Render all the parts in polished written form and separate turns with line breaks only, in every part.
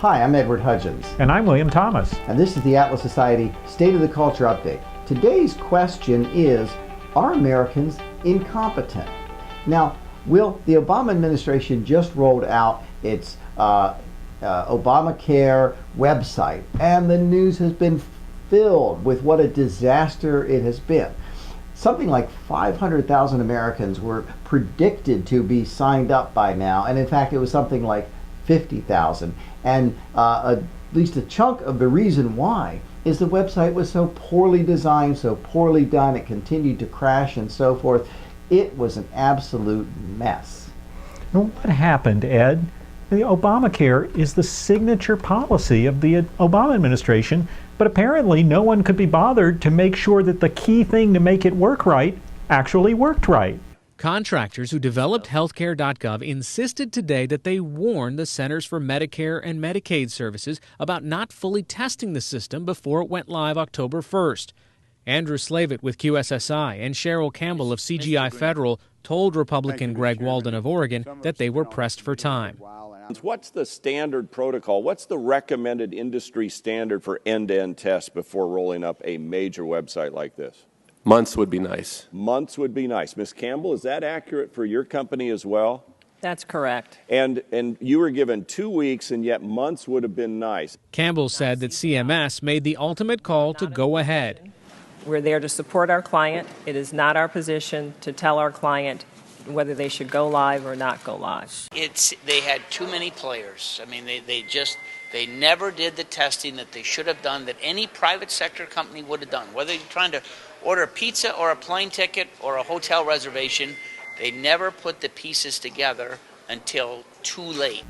Hi, I'm Edward Hudgens.
And I'm William Thomas.
And this is the Atlas Society State of the Culture Update. Today's question is, are Americans incompetent? Now, the Obama administration just rolled out its Obamacare website, and the news has been filled with what a disaster it has been. Something like 500,000 Americans were predicted to be signed up by now, and in fact it was something like 50,000. And at least a chunk of the reason why is the website was so poorly designed, so poorly done, it continued to crash and so forth. It was an absolute mess.
Well, what happened, Ed? The Obamacare is the signature policy of the Obama administration, but apparently no one could be bothered to make sure that the key thing to make it work right actually worked right.
Contractors who developed healthcare.gov insisted today that they warned the Centers for Medicare and Medicaid Services about not fully testing the system before it went live October 1st. Andrew Slavitt with QSSI and Cheryl Campbell of CGI Federal told Republican Greg Walden of Oregon that they were pressed for time.
What's the standard protocol? What's the recommended industry standard for end-to-end tests before rolling up a major website like this?
Months would be nice.
Months would be nice. Ms. Campbell, is that accurate for your company as well?
That's correct.
And you were given 2 weeks, and yet months would have been nice.
Campbell said that CMS made the ultimate call to go ahead.
We're there to support our client. It is not our position to tell our client whether they should go live or not go live.
They had too many players. I mean, they never did the testing that they should have done, that any private sector company would have done. Whether you're trying to order a pizza or a plane ticket or a hotel reservation, they never put the pieces together until too late.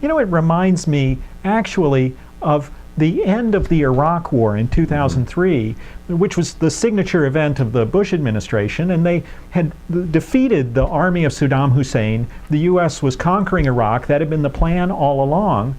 You know, it reminds me actually of the end of the Iraq War in 2003, which was the signature event of the Bush administration, and they had defeated the army of Saddam Hussein. The U.S. was conquering Iraq. That had been the plan all along.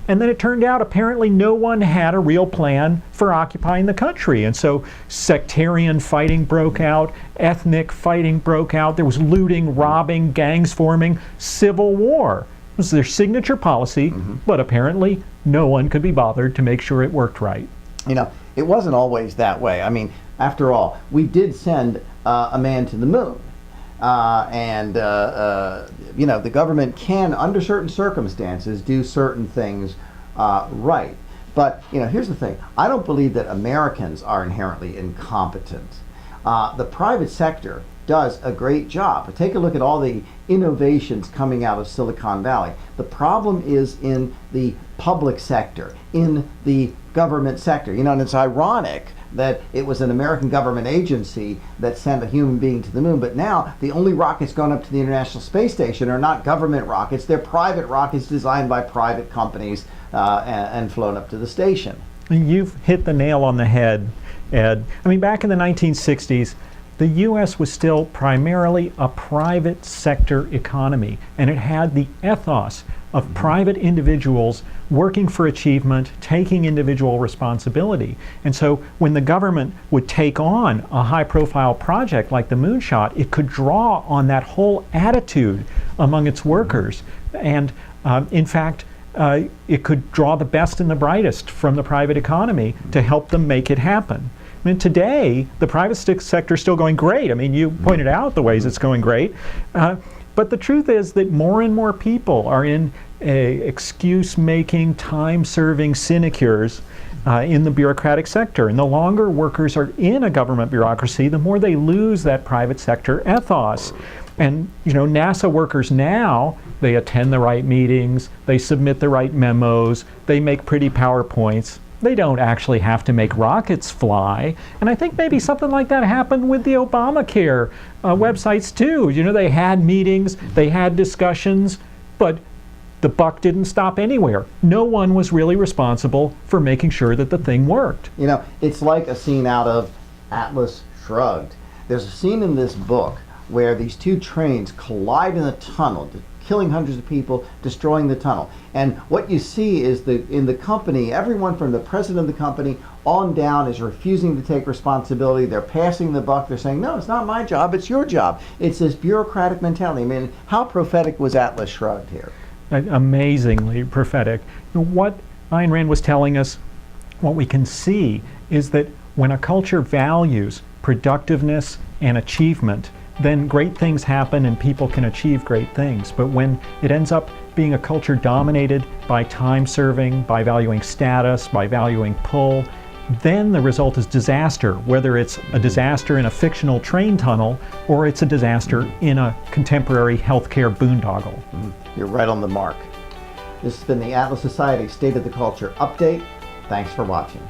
And then it turned out apparently no one had a real plan for occupying the country. And so sectarian fighting broke out, ethnic fighting broke out. There was looting, robbing, gangs forming, civil war. It was their signature policy, but apparently no one could be bothered to make sure it worked right.
You know, it wasn't always that way. I mean, after all, we did send a man to the moon. You know, the government can, under certain circumstances, do certain things right. But, you know, here's the thing. I don't believe that Americans are inherently incompetent. The private sector does a great job. Take a look at all the innovations coming out of Silicon Valley. The problem is in the public sector, in the government sector. You know, and it's ironic that it was an American government agency that sent a human being to the moon, but now the only rockets going up to the International Space Station are not government rockets, they're private rockets designed by private companies and flown up to the station.
You've hit the nail on the head, Ed. I mean, back in the 1960s, the U.S. was still primarily a private sector economy, and it had the ethos of private individuals working for achievement, taking individual responsibility. And so when the government would take on a high-profile project like the moonshot, it could draw on that whole attitude among its workers. And in fact, it could draw the best and the brightest from the private economy to help them make it happen. I mean, today, the private sector is still going great. I mean, you pointed out the ways it's going great. But the truth is that more and more people are in excuse-making, time-serving sinecures in the bureaucratic sector. And the longer workers are in a government bureaucracy, the more they lose that private sector ethos. And, you know, NASA workers now, they attend the right meetings, they submit the right memos, they make pretty PowerPoints. They don't actually have to make rockets fly. And I think maybe something like that happened with the Obamacare websites too. You know, they had meetings, they had discussions, but the buck didn't stop anywhere. No one was really responsible for making sure that the thing worked.
You know, it's like a scene out of Atlas Shrugged. There's a scene in this book where these two trains collide in a tunnel, killing hundreds of people, destroying the tunnel. And what you see is in the company, everyone from the president of the company on down is refusing to take responsibility. They're passing the buck. They're saying, no, it's not my job, it's your job. It's this bureaucratic mentality. I mean, how prophetic was Atlas Shrugged here?
Amazingly prophetic. What Ayn Rand was telling us what we can see is that when a culture values productiveness and achievement, then great things happen and people can achieve great things. But when it ends up being a culture dominated by time serving, by valuing status, by valuing pull, then the result is disaster, whether it's a disaster in a fictional train tunnel or it's a disaster in a contemporary healthcare boondoggle.
You're right on the mark. This has been the Atlas Society State of the Culture Update. Thanks for watching.